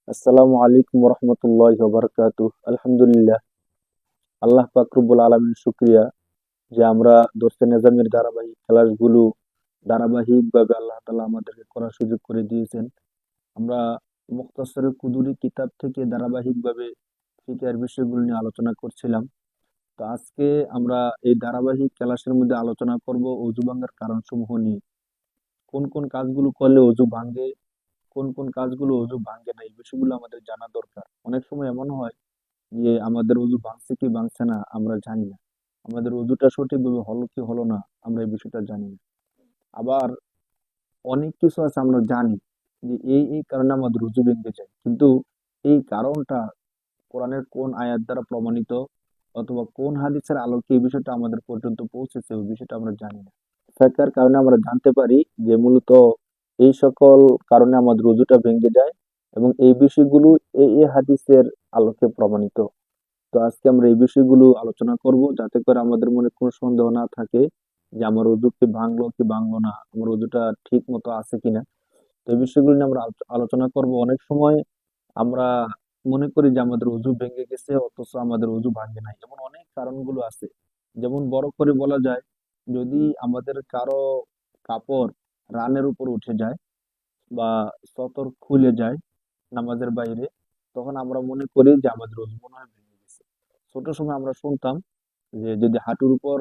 আসসালামু আলাইকুম রহমতুল্লাহি ওয়া বারাকাতুহু। আলহামদুলিল্লাহ, আল্লাহ পাক রব্বুল আলামিন শুকরিয়া যে আমরা দোস্তে নেজামের ধারাবাহিক ক্লাসগুলো ধারাবাহিকভাবে আল্লাহ তাআলা আমাদেরকে করার সুযোগ করে দিয়েছেন। আমরা মুখতাসরে কুদুরি কিতাব থেকে ধারাবাহিকভাবে ফিকহের বিষয়গুলো নিয়ে আলোচনা করছিলাম। তো আজকে আমরা এই ধারাবাহিক ক্লাসের মধ্যে আলোচনা করব অজু ভাঙার কারণসমূহ নিয়ে। কোন কোন কাজগুলো করলে অজু ভাঙে, কোন কোন কাজগুলো অজু ভাঙে না, এই বিষয়গুলো আমাদের জানা দরকার। অনেক সময় এমন হয় যে আমাদের অজু ভাঙছে কি ভাঙছে না আমরা জানি না, আমাদের অজুটা সঠিকভাবে হলো কি হলো না আমরা এই বিষয়টা জানি না। আবার অনেক কিছু আছে আমরা জানি যে এই কারণে আমাদের অজু ভেঙে যায়, কিন্তু এই কারণটা কোরআনের কোন আয়াত দ্বারা প্রমাণিত অথবা কোন হাদিসের আলোকে এই বিষয়টা আমাদের পর্যন্ত পৌঁছেছে ওই বিষয়টা আমরা জানি না। ফেকার কারণে আমরা জানতে পারি যে মূলত এই সকল কারণে আমাদের অজুটা ভেঙে যায় এবং এই বিষয়গুলো এই হাদিসের আলোকে প্রমাণিত। তো আজকে আমরা এই বিষয়গুলো আলোচনা করব যাতে করে আমাদের মনে কোনো সন্দেহ না থাকে যে আমার ওযু কি ভাঙলো কি ভাঙলো না, আমার ওযুটা ঠিক মতো আছে কিনা। তো এই বিষয়গুলো নিয়ে আমরা আলোচনা করব। অনেক সময় আমরা মনে করি যে আমাদের ওযু ভেঙে গেছে অথচ আমাদের ওযু ভাঙে নাই, এমন অনেক কারণগুলো আছে। যেমন বড় করে বলা যায়, যদি আমাদের কারো কাপড় রানের উপর উঠে যায় বা সতর খুলে যায় নামাজের বাইরে, তখন আমরা মনে করি যে আমাদের ওযু মনে হয় ভেঙে গেছে। ছোট সময় আমরা শুনতাম যে যদি হাঁটুর উপর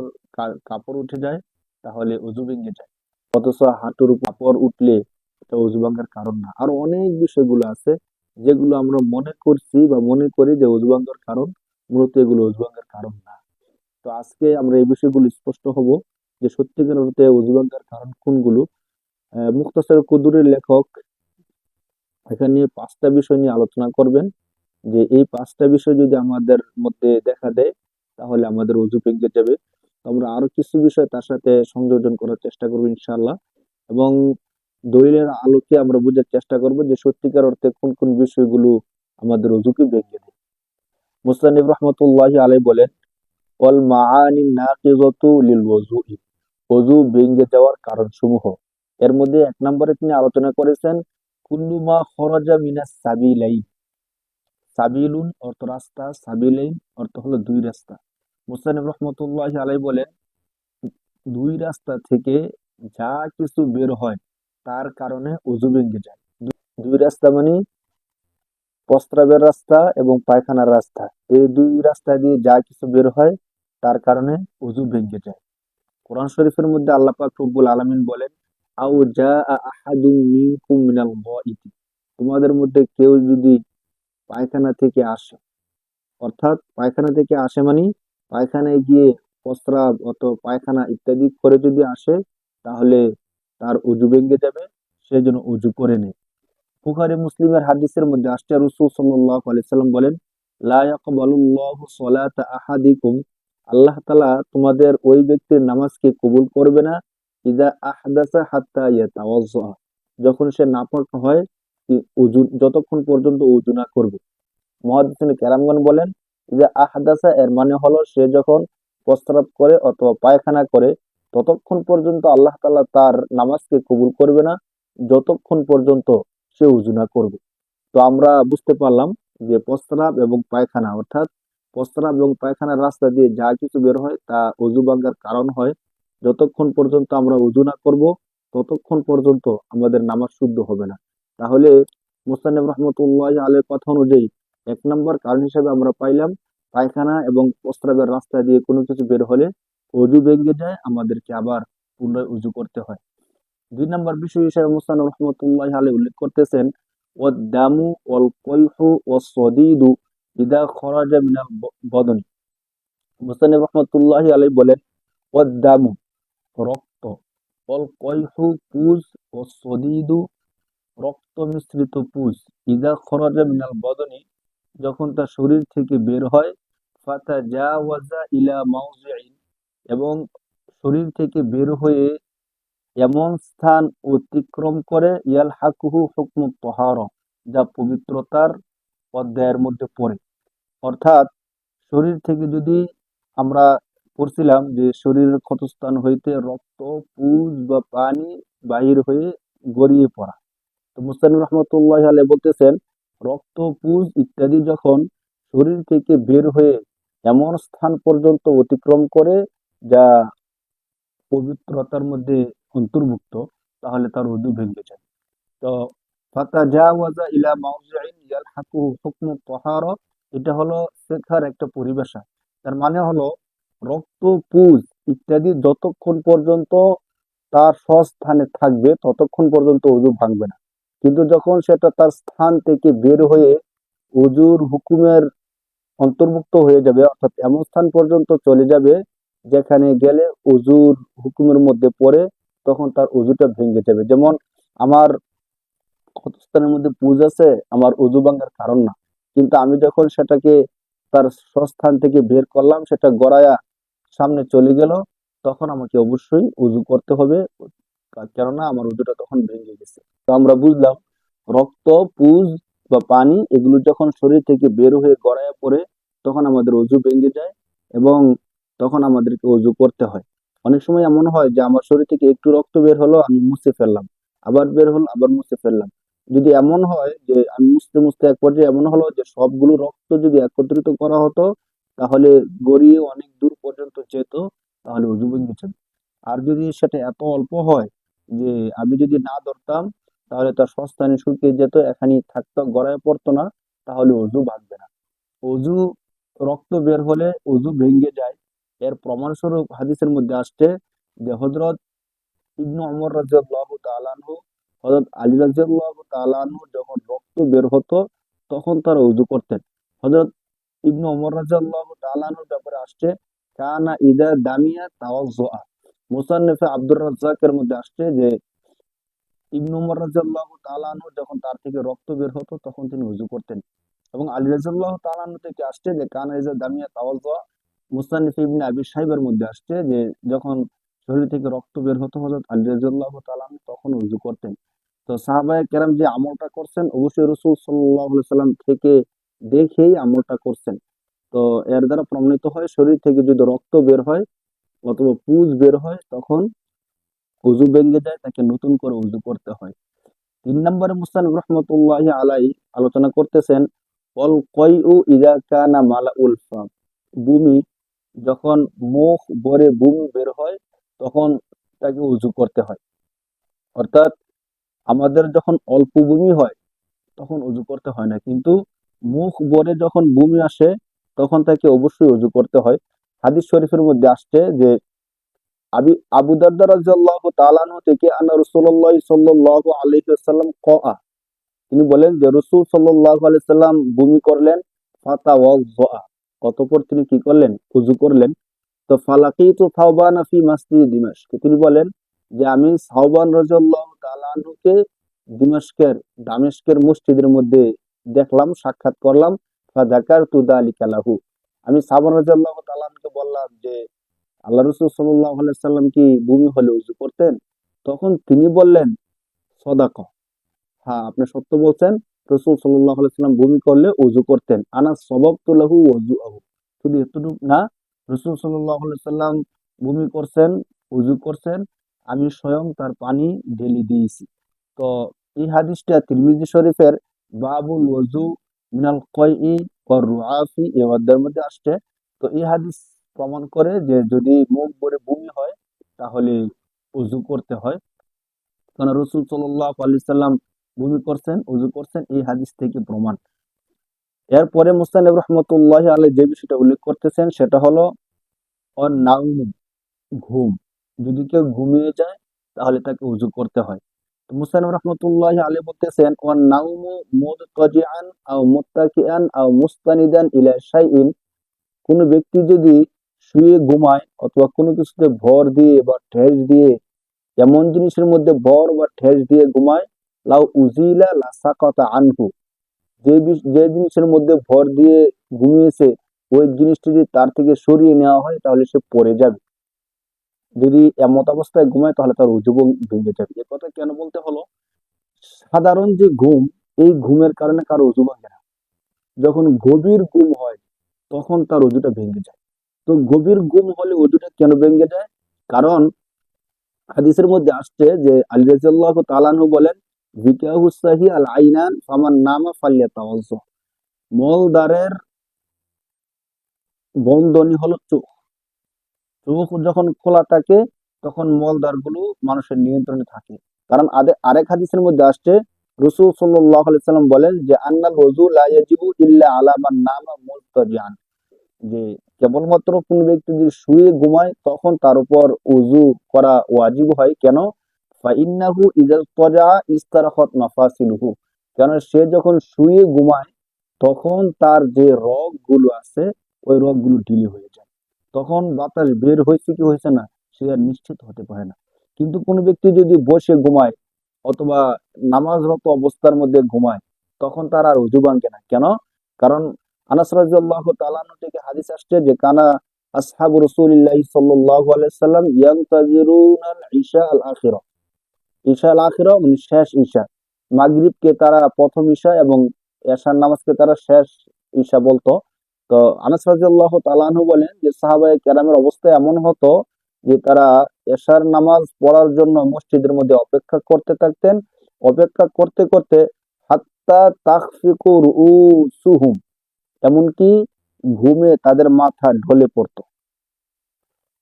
কাপড় উঠে যায় তাহলে অজু ভেঙে যায়, অথচ হাঁটুর উপর কাপড় উঠলে এটা অজু ভাঙার কারণ না। আরো অনেক বিষয়গুলো আছে যেগুলো আমরা মনে করছি বা মনে করি যে অজু ভাঙার কারণ, মূলত এগুলো অজু ভাঙার কারণ না। তো আজকে আমরা এই বিষয়গুলো স্পষ্ট হব যে সত্যিকার অর্থে অজু ভাঙার কারণ কোনগুলো। মুখতাসার কুদুরের লেখক এখানে নিয়ে 5টা বিষয় নিয়ে আলোচনা করবেন যে এই 5টা বিষয় যদি আমাদের মধ্যে দেখা দেয় তাহলে আমাদের অজু ভেঙে যাবে। তো আমরা আরো কিছু বিষয় তার সাথে সংযোজন করার চেষ্টা করবো ইনশাআল্লাহ, এবং দলিলের আলোকে আমরা বোঝার চেষ্টা করব যে সত্যিকার অর্থে কোন কোন বিষয়গুলো আমাদের অজুকে ভেঙে দেয়। মুস্তানিব রহমতুল্লাহি আলাইহি বলেন, ওয়াল মাআনি নাকিযাতু লিল ওযুই, অজু ভেঙে যাওয়ার কারণ সমূহ। এর মধ্যে 1 নম্বরে তিনি আলোচনা করেছেন কুল্লু মা খরাজা মিনাস সাবিলাইন। সাবিলুন অর্থ রাস্তা, সাবিলাইন অর্থ হলো দুই রাস্তা। মুসান্নিফ রহমতুল্লাহি আলাইহি বলেন, দুই রাস্তা থেকে যা কিছু বের হয় তার কারণে অজু ভেঙে যায়। দুই রাস্তা মানে প্রস্রাবের রাস্তা এবং পায়খানার রাস্তা, এই দুই রাস্তা দিয়ে যা কিছু বের হয় তার কারণে অজু ভেঙে যায়। কোরআন শরীফের মধ্যে আল্লাহ পাক রব্বুল আলামিন বলেন, আও জাআ আহাদুম মিনকুম মিনাল গায়িতি, তোমাদের মধ্যে কেউ যদি পায়খানা থেকে আসে, অর্থাৎ পায়খানা থেকে আসে মানে পায়খানায় গিয়ে প্রস্রাব অথবা পায়খানা ইত্যাদি করে যদি আসে তাহলে তার অজু ভেঙে যাবে, সে যেন অজু করে নেয়। বুখারী মুসলিমের হাদিসের মধ্যে আসছে রাসূল সাল্লাল্লাহু আলাইহি সাল্লাম বলেন, লা ইয়াকবালুল্লাহু সালাতা আহাদিকুম, আল্লাহ তাআলা তোমাদের ওই ব্যক্তির নামাজকে কবুল করবে না ইযা আহদাসা হাত্তা ইয়াতাওয়াজ্জা, যখন সে নাপাক হয়, অজু যতক্ষণ পর্যন্ত অজু না করবে। মুহাদ্দিসিনে কেরামগণ বলেন যে আহদাসা এর মানে হলো সে যখন প্রস্রাব করে অথবা পায়খানা করে ততক্ষণ পর্যন্ত আল্লাহ তাআলা তার নামাজকে কবুল করবে না যতক্ষণ পর্যন্ত সে উযু না করবে। তো আমরা বুঝতে পারলাম যে প্রস্রাব এবং পায়খানা, অর্থাৎ প্রস্রাব এবং পায়খানার রাস্তা দিয়ে যা কিছু বের হয় তা অজু ভাঙার কারণ হয়। যতক্ষণ পর্যন্ত আমরা উযু না করব ততক্ষণ পর্যন্ত আমাদের নামাজ শুদ্ধ হবে না। তাহলে মুস্তানিব রহমতুল্লাহ আলের কথা অনুযায়ী 1 নম্বর কারণ হিসেবে আমরা পাইলাম পায়খানা এবং প্রস্রাবের রাস্তা দিয়ে কোনো কিছু বের হলে অজু ভেঙে যায়, আমাদেরকে আবার পুনরায় উযু করতে হয়। 2 নম্বর বিষয় হিসেবে মুস্তানিব রহমতুল্লাহ আলাইহি উল্লেখ করতেছেন, ওয়াদ-দামু ওয়াল কৈহু ওয়াস-সদীদু ইদা খরাজা মিনাল বদনি। মুস্তানিব রহমতুল্লাহ আলাইহি বলেন, ওয়াদ-দামু রক্ত, ওয়াল কৈহু পুজ, ওয়াস-সদীদু রক্ত মিশ্রিত পুজ, ইদা খরাজা মিনাল বদনি যখন তা শরীর থেকে বের হয়, ফাতাজাওয়াজা ইলা মাউজিইন এবং শরীর থেকে বের হয়ে এমন স্থান অতিক্রম করে, ইয়ালহাকুহু হুকমুত তাহারা, যা পবিত্রতার অধ্যায়ের মধ্যে পড়ে। অর্থাৎ শরীর থেকে যদি আমরা পড়ছিলাম যে শরীরের ক্ষতস্থান হইতে রক্ত, পুজ বা পানি বাহির হয়ে গড়িয়ে পড়া। তো মুস্তানিব রহমতুল্লাহ আলাইহি বলতেছেন রক্ত, পুজ ইত্যাদি যখন শরীর থেকে বের হয়ে এমন স্থান পর্যন্ত অতিক্রম করে যা পবিত্রতার মধ্যে অন্তর্ভুক্ত, তাহলে তার ওযু ভেঙে যায়। তো ফাতাজাওয়াজা ইলা মাওজি'ইন ইয়ালহাকুহু হুকমুত তাহারা, এটা হলো শেখার একটা পরিভাষা। তার মানে হলো রক্ত, পুজ ইত্যাদি যতক্ষণ পর্যন্ত তার স্বস্থানে থাকবে ততক্ষণ পর্যন্ত ওযু ভাঙবে না। কিন্তু যখন সেটা তার স্থান থেকে বের হয়ে ওযুর হুকুমের অন্তর্ভুক্ত হয়ে যাবে, অর্থাৎ এমন স্থান পর্যন্ত চলে যাবে যেখানে গেলে ওযুর হুকুমের মধ্যে পড়ে, তখন তার ওযুটা ভেঙে যাবে। যেমন আমার ক্ষতস্থানের মধ্যে পুজ আছে, আমার ওযু ভাঙার কারণ না, কিন্তু আমি যখন সেটাকে তার স্বস্থান থেকে বের করলাম, সেটা গড়ায়া সামনে চলে গেল, তখন আমাকে অবশ্যই উযু করতে হবে, কেননা আমার উযুটা তখন ভেঙে গেছে। তো আমরা বুঝলাম রক্ত, পুজ বা পানি এগুলো যখন শরীর থেকে বের হয়ে গড়াইয়া পড়ে, তখন আমাদের অজু ভেঙে যায় এবং তখন আমাদেরকে অজু করতে হয়। অনেক সময় এমন হয় যে আমার শরীর থেকে একটু রক্ত বের হলো, আমি মুছে ফেললাম, আবার বের হলো, আবার মুছে ফেললাম। যদি এমন হয় যে আমি মুছতে মুছতে এক পর্যায়ে এমন হলো যে সবগুলো রক্ত যদি একত্রিত করা হতো, তাহলে গড়িয়ে অনেক দূর পর্যন্ত যেত, তাহলে অজু ভেঙে যেত। আর যদি সেটা এত অল্প হয় যে আমি যদি না ধরতাম, তাহলে তার সস্তানে শুকিয়ে যেত, এখানে থাকতো, গড়ায় পড়তো না, তাহলে অজু ভাঙবে না। অজু রক্ত বের হলে অজু ভেঙে যায়, এর প্রমাণস্বরূপ হাদিসের মধ্যে আসছে যে হযরত ইবনু ওমর রাদিয়াল্লাহু তাআলা আনহু, হযরত আলী রাদিয়াল্লাহু তাআলা আনহু যখন রক্ত বের হতো তখন তারা ওযু করতেন। হযরত ইবনু ওমর রাদিয়াল্লাহু তাআলা আনহুর ব্যাপারে আসছে কানা ইদা দামিয়া তাওয়াজ্জুআ। মুসান্নিফে আব্দুর রাজ্জাকের মধ্যে আসছে যে ইবনু উমর রাদিয়াল্লাহু তাআলা আনহু যখন তার থেকে রক্ত বের হতো তখন তিনি ওযু করতেন। এবং আলী রাদিয়াল্লাহু তাআলা আনহু থেকে আসছে যে কানা ইজা দামিয়া তাওয়াজ্জুআ। মুসান্নিফ ইবনে আবি শাইবার মধ্যে আসছে যে যখন শরীর থেকে রক্ত বের হতো হযরত আলী রাদিয়াল্লাহু তাআলা আনহু তখন ওযু করতেন। তো সাহাবায়ে কেরাম যে আমলটা করছেন অবশ্যই রাসূল সাল্লাল্লাহু আলাইহি সাল্লাম থেকে দেখেই আমলটা করছেন। তো এর দ্বারা প্রমাণিত হয় শরীর থেকে যদি রক্ত বের হয় অথবা পুজ বের হয়, তখন ওযু ভেঙে যায়, তাকে নতুন করে ওযু করতে হয়। ৩ নম্বরে মুসতানফ রহমতুল্লাহি আলাইহি আলোচনা করতেছেন অল কয়উ ইযা কানা মালাউল ফাম। বমি যখন মুখ ভরে বমি বের হয় তখন তাকে ওযু করতে হয়। অর্থাৎ আমাদের যখন অল্প বমি হয় তখন ওযু করতে হয় না, কিন্তু মুখ ভরে যখন বমি আসে তখন তাকে অবশ্যই ওযু করতে হয়। হাদিস শরীফের মধ্যে আসছে যে আবু দারদা রাদিয়াল্লাহু তাআলা আনহু থেকে আন্না রাসূলুল্লাহ সাল্লাল্লাহু আলাইহি ওয়াসাল্লাম ক্বাআ, তিনি বলেন যে রাসূল সাল্লাল্লাহু আলাইহি সাল্লাম বমি করলেন, ফাতাওয়াজ্জা, অতঃপর তিনি কি করলেন, ওযু করলেন। তো ফালাকিতু সাওবান ফি মসজিদ দিমাশক, তিনি বলেন যে আমি সাওবান রাদিয়াল্লাহু তাআলা আনহুকে দামেস্কের মসজিদের মধ্যে দেখলাম, সাক্ষাৎ করলাম। ফাযাকারতু যালিকা লাহু, আমি সাওবান রাদিয়াল্লাহু তাআলা আনহুকে বললাম যে আল্লাহ রাসূল সাল্লাল্লাহু আলাইহি সাল্লাম কি বমি হলে ওযু করতেন? তখন তিনি বললেন সদাকা, হ্যাঁ আপনি সত্য বলছেন, রাসূল সাল্লাল্লাহু আলাইহি সাল্লাম বমি করলে ওযু করতেন। আনা সাবাবতু লাহু ওযুআহু, শুধু এতটুকু না, রাসূল সাল্লাল্লাহু আলাইহি সাল্লাম বমি করছেন, ওযু করছেন, আমি স্বয়ং তার পানি ঢেলে দিয়েছি। তো এই হাদিসটা তিরমিজি শরীফের বাবুল ওযু মিনাল কয়ই ওয়ার রুআফি এই অধ্যায়ের মধ্যে আসছে। তো এই হাদিস প্রমাণ করে যে যদি মুখ ভরে বমি হয় তাহলে ওযু করতে হয়, কারণ রাসূল সাল্লাল্লাহু আলাইহি সাল্লাম বমি করছেন, ওযু করছেন, এই হাদিস থেকে প্রমাণ। এরপরে মুস্তানফ রহমতুল্লাহি আলাইহি যে বিষয়টা উল্লেখ করতেছেন সেটা হলো নাউম, ঘুম। যদি কেউ ঘুমিয়ে যায় তাহলে তাকে ওযু করতে হয়। তো মুস্তানফ রহমতুল্লাহি আলাইহি বলতেছেন নাউমু মুদতাজিআন আও মুত্তাকিআন আও মুস্তানিদান ইলা শাইইন, কোন ব্যক্তি যদি শুয়ে ঘুমায় অথবা কোনো কিছুতে ভর দিয়ে বা ঠেস দিয়ে, এমন জিনিসের মধ্যে ভর বা ঠেস দিয়ে ঘুমায়, লাউ উজিলা লাসাকাতা আনহু, যে জিনিসের মধ্যে ভর দিয়ে ঘুমিয়েছে ওই জিনিসটি যদি তার থেকে সরিয়ে নেওয়া হয় তাহলে সে পড়ে যাবে। যদি এমত অবস্থায় ঘুমায় তাহলে তার ওযু ভেঙে যাবে। এ কথা কেন বলতে হলো? সাধারণ যে ঘুম, এই ঘুমের কারণে কারো ওযু ভাঙে না। যখন গভীর ঘুম হয় তখন তার ওযুটা ভেঙে যায়। তো গভীর ঘুম হলে ওযুটা কেন ভেঙে যায়? কারণ হাদিসের মধ্যে আসছে যে আলী রাদিয়াল্লাহু তাআলা আনহু বলেন যিকাহু সাহি আল আইনান ফামান নামা ফালিয়াতাওয়াজ্জা। মলদ্বারের বন্ধনী হলো চোখ। চোখ যখন খোলা থাকে তখন মলদ্বার গুলো মানুষের নিয়ন্ত্রণে থাকে। কারণ আরেক হাদিসের মধ্যে আসছে, রাসূল সাল্লাল্লাহু আলাইহি সাল্লাম বলেন যে আন্নাল ওযু লা ইয়াজিবু ইল্লা আলা মান নামা মুজতাজিআন, যে কেবলমাত্র কোন ব্যক্তি যদি শুয়ে ঘুমায় তখন তার উপর উযু করা ওয়াজিব হয়। কেন? ফাইন্নাহু ইযা তাজা ইস্তারাখাত মাফাসিলুহু, কেন সে যখন শুয়ে ঘুমায় তখন তার যে রগ গুলো আছে ওই রগ গুলো ঢিলে হয়ে যায়, তখন বাতাস বের হয়েছে কি হয়েছে না সে আর নিশ্চিত হতে পারে না। কিন্তু কোনো ব্যক্তি যদি বসে ঘুমায় অথবা নামাজরত অবস্থার মধ্যে ঘুমায় তখন তার আর উযু ভাঙে না। কেন? কারণ আনাস রাদিয়াল্লাহু তাআলা আনহু থেকে হাদিস আসছে যে কানা আসহাবু রাসূলিল্লাহি সাল্লাল্লাহু আলাইহি সাল্লাম ইয়ানতাজিরুনাল ইশা আল আখিরা। ঈশা আল আখিরা মানে শেষ ঈশা। মাগরিবকে তারা প্রথম ঈশা এবং এশার নামাজকে তারা শেষ ঈশা বলতো। তো আনাস রাদিয়াল্লাহু তাআলা আনহু বলেন যে সাহাবায়ে কেরামের অবস্থা এমন হতো যে তারা এশার নামাজ পড়ার জন্য মসজিদের মধ্যে অপেক্ষা করতে থাকতেন। অপেক্ষা করতে করতে হাত্তা তাখফিকু রুউসুহুম, এমনকি ঘুমে তাদের মাথা ঢলে পড়তো।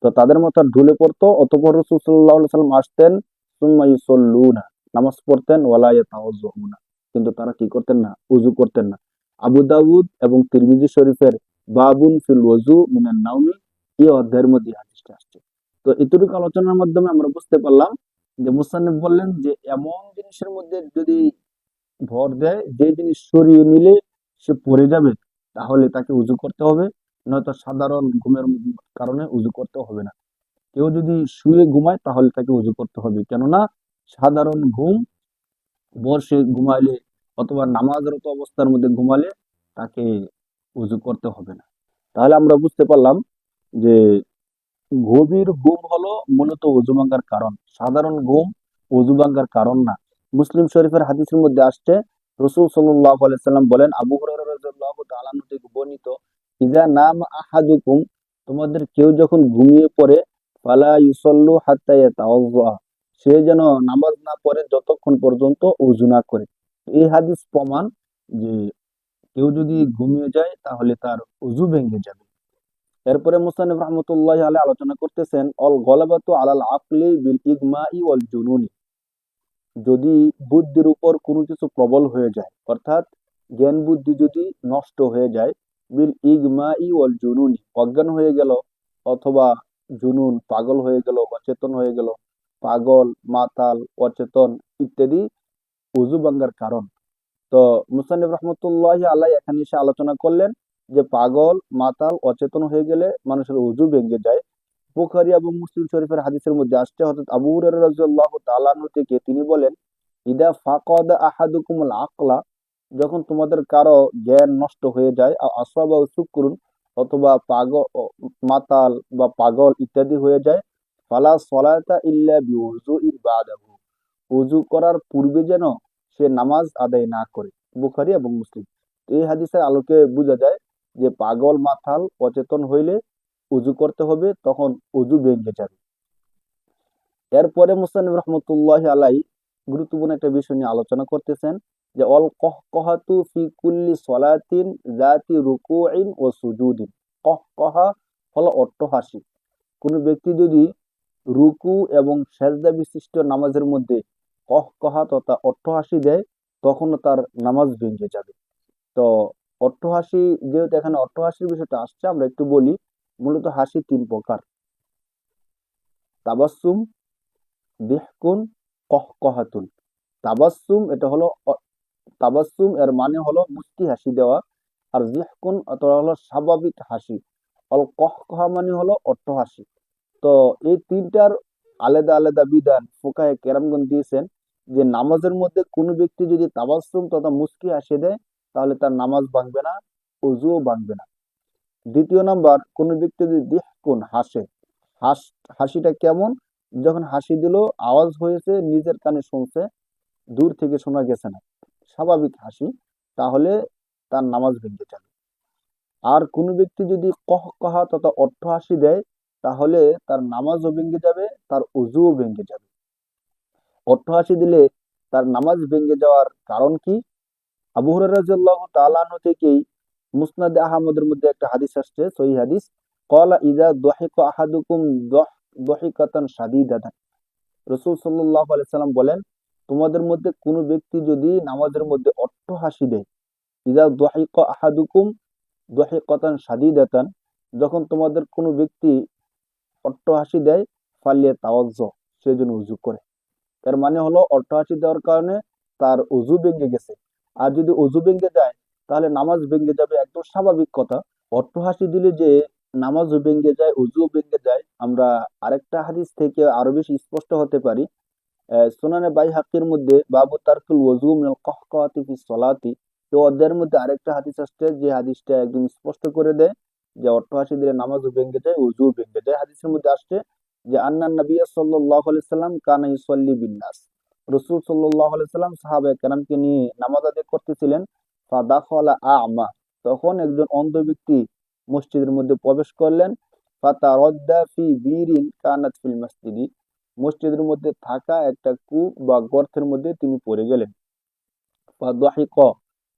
তো তাদের মাথা ঢুলে পড়তো, অতঃপর রাসূল সাল্লাল্লাহু আলাইহি ওয়াসাল্লাম আসতেন, সুম্মা ইউসাল্লুনা, নামাজ পড়তেন, ওয়ালা ইয়াতাওয়াজ্জাউনা, কিন্তু তারা কি করতেন না, উযু করতেন না। আবু দাউদ এবং তিরমিজি শরীফের বাবুন ফিল ওযু মিনান নাওমি, এই অধ্যায়ের মধ্যে হাদিসটা আসছে। তো এতটুকু আলোচনার মাধ্যমে আমরা বুঝতে পারলাম যে মুসান্নিফ বললেন যে এমন জিনিসের মধ্যে যদি ভর দেয় যে জিনিস সরিয়ে নিলে সে পড়ে যাবে তাহলে তাকে উযু করতে হবে, নয়তো সাধারণ ঘুমের কারণে উযু করতে হবে না। কেউ যদি শুয়ে ঘুমায় তাহলে তাকে উযু করতে হবে, কেননা সাধারণ ঘুম বসে ঘুমাইলে অথবা নামাজরত অবস্থার মধ্যে ঘুমালে তাকে উযু করতে হবে না। তাহলে আমরা বুঝতে পারলাম যে গভীর ঘুম হলো মূলত উযু ভাঙার কারণ, সাধারণ ঘুম উযু ভাঙার কারণ না। মুসলিম শরীফের হাদিসের মধ্যে আসছে, রাসূল সাল্লাল্লাহু আলাইহি সাল্লাম বলেন, আবু হুরায়রা রাদিয়াল্লাহু তাআলা আনহু থেকে বর্ণিত, ইযা নামা আহাদুকুম, তোমাদের কেউ যখন ঘুমিয়ে পড়ে, ফালা ইউসাল্লু হাত্তা ইয়াতাওয়াজ্জা, সে যেন নামাজ না পড়ে যতক্ষণ পর্যন্ত উযু না করে। এই হাদিস প্রমাণ যে কেউ যদি ঘুমিয়ে যায় তাহলে তার উযু ভেঙে যাবে। এরপরে মুসান্নিফ রাহমাতুল্লাহি আলাইহি আলোচনা করতেছেন, অল গলাবাতু আলাল আকলি বিল ইগমাই ওয়াল জুনুনি, যদি বুদ্ধির উপর কোনো কিছু প্রবল হয়ে যায়, অর্থাৎ জ্ঞান বুদ্ধি যদি নষ্ট হয়ে যায়, বিল ইগমাই ওয়াল জুনুনি, অজ্ঞান হয়ে গেল অথবা জুনুন পাগল হয়ে গেল, অচেতন হয়ে গেল, পাগল, মাতাল, অচেতন ইত্যাদি উযু ভাঙার কারণ। তো মুসান্নিফ রহমতুল্লাহি আলাইহি এখানে এসে আলোচনা করলেন যে পাগল, মাতাল, অচেতন হয়ে গেলে মানুষের উযু ভেঙে যায়। বুখারী এবং মুসলিম শরীফের হাদিসের মধ্যে আসছে, হযরত আবু হুরায়রা রাদিয়াল্লাহু তাআলা আনহু থেকে তিনি বলেন, ইদা ফাকাদা আহাদুকুমুল আকলা, যখন তোমাদের কারো জ্ঞান নষ্ট হয়ে যায়, আসাবা শুকরুন, অথবা মাতাল বা পাগল ইত্যাদি হয়ে যায়, ফালা সলাতা ইল্লা বিউযুইন বাদাহু, উযু করার পূর্বে যেন সে নামাজ আদায় না করে। বুখারী এবং মুসলিম। এই হাদিসের আলোকে বোঝা যায় যে পাগল, মাতাল, অচেতন হইলে উযু করতে হবে, তখন উযু ভেঙে যাবে। এরপরে মুসান্নিফ রহমতুল্লাহি আলাইহি গুরুত্বপূর্ণ একটা বিষয় নিয়ে আলোচনা করতেছেন যে অল কহকহাতু ফি কুল্লি সলাতিন যাতি রুকুইন ও সুজুদিন। কহকহা হলো অট্টহাসি। কোন ব্যক্তি যদি রুকু এবং সেজদা বিশিষ্ট নামাজের মধ্যে কহকহা তথা অট্টহাসি দেয় তখনও তার নামাজ ভেঙে যাবে। তো অট্টহাসি, যেহেতু এখানে অট্টহাসির বিষয়টা আসছে আমরা একটু বলি। মূলত হাসি তিন প্রকার: তাবাসসুম, দিহকুন, কহকহাতুন। তাবাসসুম এটা হলো তাবাসসুম এর মানে হলো মুস্কি হাসি দেওয়া, আর দিহকুন অথবা হলো স্বাভাবিক হাসি, অল কহকহা মানে হলো অট্টহাসি। তো এই তিনটার আলাদা আলাদা বিধান ফুকাহে কেরামগণ দিয়েছেন যে নামাজের মধ্যে কোনো ব্যক্তি যদি তাবাসসুম তথা মুস্কি হাসি দেয় তাহলে তার নামাজ ভাঙবে না, উযুও ভাঙবে না। দ্বিতীয় নাম্বার, কোনো ব্যক্তি যদি দিহকুন হাসে, হাস হাসিটা কেমন? যখন হাসি দিল আওয়াজ হয়েছে নিজের কানে শুনছে, দূর থেকে শোনা গেছে না, স্বাভাবিক হাসি, তাহলে তার নামাজ ভেঙে যাবে। আর কোনো ব্যক্তি যদি কহকহা তথা অট্টহাসি দেয় তাহলে তার নামাজও ভেঙে যাবে, তার উযুও ভেঙে যাবে। অট্টহাসি দিলে তার নামাজ ভেঙে যাওয়ার কারণ কি? আবু হুরায়রা রাদিয়াল্লাহু তাআলা আনহু থেকেই মুসনাদে আহমদের মধ্যে একটা হাদিস আসছে, সহিহ হাদিস, ক্বালা ইযা দাহিকা আহাদুকুম দাহিকাতান শাদীদাতান। রাসূল সাল্লাল্লাহু আলাইহি সাল্লাম বলেন, তোমাদের মধ্যে কোনো ব্যক্তি যদি নামাজের মধ্যে অট্টহাসি দেয়, ইযা দাহিকা আহাদুকুম দাহিকাতান শাদীদাতান, যখন তোমাদের কোনো ব্যক্তি অট্টহাসি দেয়, ফালিয়া তাওয়াজ্জা, সে যেন উযু করে। তার মানে হলো অট্টহাসি দেওয়ার কারণে তার অজু ভেঙে গেছে। আর যদি অজু ভেঙে যায় তাহলে নামাজ ভেঙে যাবে, একদম স্বাভাবিক কথা। অট্টহাসি দিলে যে নামাজও ভেঙে যায়, অজুও ভেঙে যায়, আমরা আরেকটা হাদিস থেকে আরো বেশি স্পষ্ট হতে পারি। সুনানে বাইহাকির মধ্যে বাবু তারকুল ওযু মিনাল কাহকাতি ফি সলাতি, এই অধ্যায়ের মধ্যে আরেকটা হাদিস আসছে, যে হাদিসটা একদম স্পষ্ট করে দেয় যে অট্টহাসি দিলে নামাজও ভেঙে যায়, অজুও ভেঙে যায়। হাদিসের মধ্যে আসছে যে আন্নান নবী সাল্লাল্লাহু আলাইহি সাল্লাম কানা ইউসাল্লি বিন নাস, রাসূল সাল্লাল্লাহু আলাইহি সাল্লাম সাহাবায়ে কেরামকে নিয়ে নামাজ আদায় করতেছিলেন। ফাদাখালা আ'মা, তখন একজন অন্ধ ব্যক্তি মসজিদের মধ্যে প্রবেশ করলেন। ফাতারাদ্দা ফি বিরিন কানাত ফিল মসজিদি, মসজিদের মধ্যে থাকা একটা কূপ বা গর্তের মধ্যে তিনি পড়ে গেলেন। ফাদাহিকা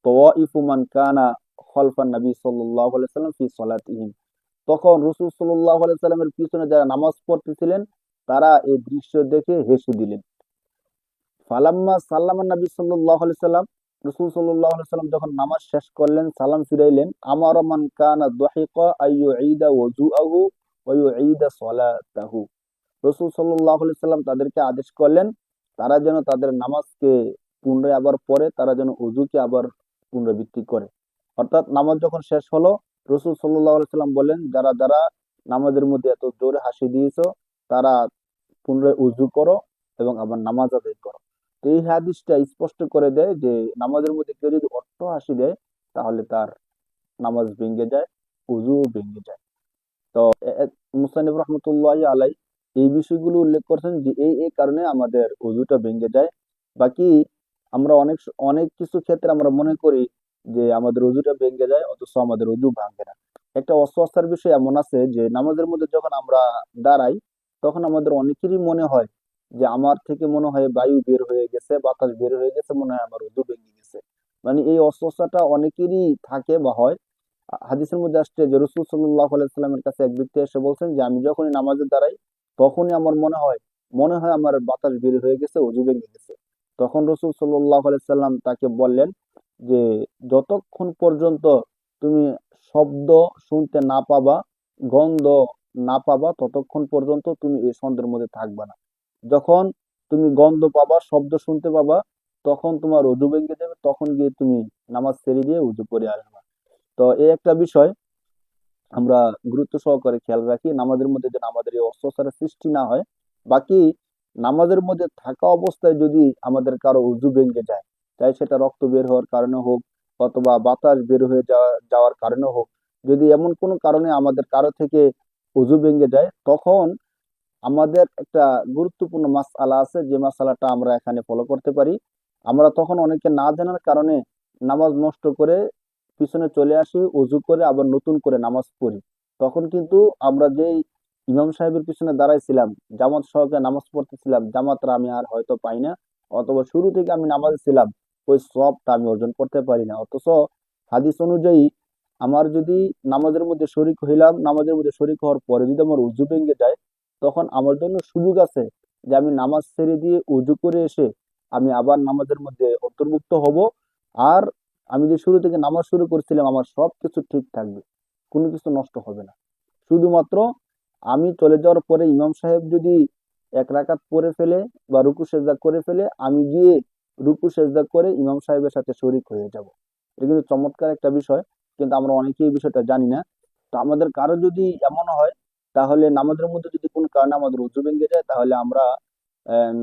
তাওয়াইফু মান কানা খালফান নবী সাল্লাল্লাহু আলাইহি সাল্লাম ফি সালাতিহিম, তখন রাসূল সাল্লাল্লাহু আলাইহি সাল্লামের পিছনে যারা নামাজ পড়তেছিলেন তারা এই দৃশ্য দেখে হেসে দিলেন। ফালাম্মা সাল্লামা নবী সাল্লাল্লাহু আলাইহি সাল্লাম, রাসূল সাল্লাল্লাহু আলাইহি সাল্লাম যখন নামাজ শেষ করলেন, সালাম ফিরাইলেন, আমারা মান কানা দাহিকা আইয়ুঈদা ওযুআহু ওয়া ইউঈদা সালাতাহু, রাসূল সাল্লাল্লাহু আলাইহি সাল্লাম তাদেরকে আদেশ করলেন তারা যেন তাদের নামাজকে পুনরায় আবার পড়ে, তারা যেন ওযুকে আবার পুনরাবৃত্তি করে। অর্থাৎ নামাজ যখন শেষ হলো, রাসূল সাল্লাল্লাহু আলাইহি সাল্লাম বললেন, যারা যারা নামাজের মধ্যে এত জোরে হাসি দিয়েছো তারা পুনরায় উযু করো এবং আবার নামাজ আদায় করো। তো এই হাদিসটা স্পষ্ট করে দেয় যে নামাজের মধ্যে কেউ যদি অট্টহাসি দেয় তাহলে তার নামাজ ভেঙে যায়, উযু ভেঙে যায়। তো মুসান্নিফ রহমতুল্লাহি আলাইহি এই বিষয়গুলো উল্লেখ করছেন যে এই কারণে আমাদের উযুটা ভেঙে যায়। বাকি আমরা অনেক অনেক কিছু ক্ষেত্রে আমরা মনে করি যে আমাদের উযুটা ভেঙে যায়, অথচ আমাদের উযু ভাঙে না। একটা অস্বস্থার বিষয় এমন আছে যে নামাজের মধ্যে যখন আমরা দাঁড়াই তখন আমাদের অনেকেরই মনে হয় যে আমার থেকে মনে হয় বায়ু বের হয়ে গেছে, বাতাস বের হয়ে গেছে, মনে হয় আমার উযু ভেঙে গেছে। মানে এই অস্বস্থাটা অনেকেরই থাকে বা হয়। হাদিসের মধ্যে আসছে যে রাসূল সাল্লাল্লাহু আলাইহি ওয়াসাল্লামের কাছে এক ব্যক্তি এসে বলছেন যে আমি যখনই নামাজে দাঁড়াই তখনই আমার মনে হয় আমার বাতাস বের হয়ে গেছে, ওযু ভেঙে গেছে। তখন রাসূল সাল্লাল্লাহু আলাইহি ওয়াসাল্লাম তাকে বললেন যে যতক্ষণ পর্যন্ত তুমি শব্দ শুনতে না পাবা, গন্ধ না পাবা, ততক্ষণ পর্যন্ত তুমি এই সন্দেহের মধ্যে থাকবা না। যখন তুমি গন্ধ পাবা, শব্দ শুনতে পাবা, তখন তোমার ওযু ভেঙে যাবে, তখন গিয়ে তুমি নামাজ ছেড়ে দিয়ে ওযু করে আসবা। তো এই একটা বিষয় আমরা গুরুত্ব সহকারে খেয়াল রাখি, নামাজের মধ্যে যেন আমাদের এই অস্বস্থার সৃষ্টি না হয়। বাকি নামাজের মধ্যে থাকা অবস্থায় যদি আমাদের কারো উযু ভেঙে যায়, চাই সেটা রক্ত বের হওয়ার কারণে হোক অথবা বাতাস বের হয়ে যাওয়ার কারণে হোক, যদি এমন কোনো কারণে আমাদের কারো থেকে উযু ভেঙে যায়, তখন আমাদের একটা গুরুত্বপূর্ণ মাসআলা আছে, যে মাসআলাটা আমরা এখানে ফলো করতে পারি। আমরা তখন অনেকে না জানার কারণে নামাজ নষ্ট করে পিছনে চলে আসি, অজু করে আবার নতুন করে নামাজ পড়ি। তখন কিন্তু আমরা যেই ইমাম সাহেবের পিছনে দাঁড়াইছিলাম, জামাত সহকারে নামাজ পড়তেছিলাম, জামাতরা আমি আর হয়তো পাই না, অথবা শুরু থেকে আমি নামাজে ছিলাম, ওই সওয়াবটা আমি অর্জন করতে পারি না। অথচ হাদিস অনুযায়ী আমার যদি নামাজের মধ্যে শরিক হইলাম, নামাজের মধ্যে শরিক হওয়ার পরে যদি আমার উযু ভেঙে যায়, তখন আমার জন্য সুযোগ আছে যে আমি নামাজ ছেড়ে দিয়ে উযু করে এসে আমি আবার নামাজের মধ্যে অন্তর্ভুক্ত হব। আর আমি যে শুরু থেকে নামাজ শুরু করছিলাম আমার সবকিছু ঠিক থাকবে, কোনো কিছু নষ্ট হবে না। শুধুমাত্র আমি চলে যাওয়ার পরে ইমাম সাহেব যদি এক রাকাত পড়ে ফেলে বা রুকু সেজদা করে ফেলে, আমি গিয়ে রুকু সেজদা করে ইমাম সাহেবের সাথে শরিক হয়ে যাব। এটা কিন্তু চমৎকার একটা বিষয়, কিন্তু আমরা অনেকেই এই বিষয়টা জানি না। তো আমাদের কারো যদি এমন হয়, তাহলে নামাজের মধ্যে যদি কোনো কারণে আমাদের উযু ভেঙে যায়, তাহলে আমরা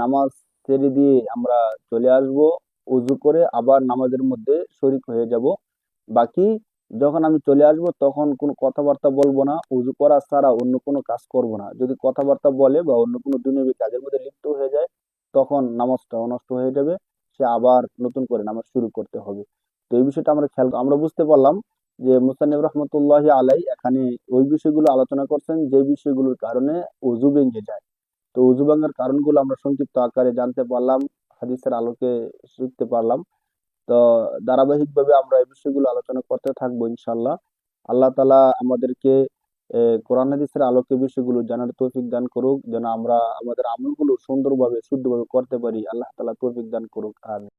নামাজ ছেড়ে দিয়ে আমরা চলে আসব, উযু করে আবার নামাজের মধ্যে শরিক হয়ে যাব। বাকি যখন আমি চলে আসব তখন কোনো কথাবার্তা বলবো না, উযু করা ছাড়া অন্য কোনো কাজ করব না। যদি কথাবার্তা বলে বা অন্য কোনো দুনিয়াবী কাজের মধ্যে লিপ্ত হয়ে যায়, তখন নামাজটাও নষ্ট হয়ে যাবে, সে আবার নতুন করে নামাজ শুরু করতে হবে। তো এই বিষয়টা আমরা বুঝতে পারলাম যে মুসান্নিফ রহমতুল্লাহি আলাই এখানে ওই বিষয়গুলো আলোচনা করছেন যে বিষয়গুলোর কারণে উযু ভেঙে যায়। তো উযু ভাঙার কারণগুলো আমরা সংক্ষিপ্ত আকারে জানতে পারলাম। হাদিসের আলোকে শিখতে পারলাম। তো ধারাবাহিকভাবে আমরা এই বিষয়গুলো আলোচনা করতে থাকবো ইনশাল্লাহ। আল্লাহ তাআলা আমাদেরকে কোরআন হাদিসের আলোকে বিষয়গুলো জানার তৌফিক দান করুক, যেন আমরা আমাদের আমলগুলো সুন্দরভাবে শুদ্ধভাবে করতে পারি। আল্লাহ তাআলা তৌফিক দান করুক। আমিন।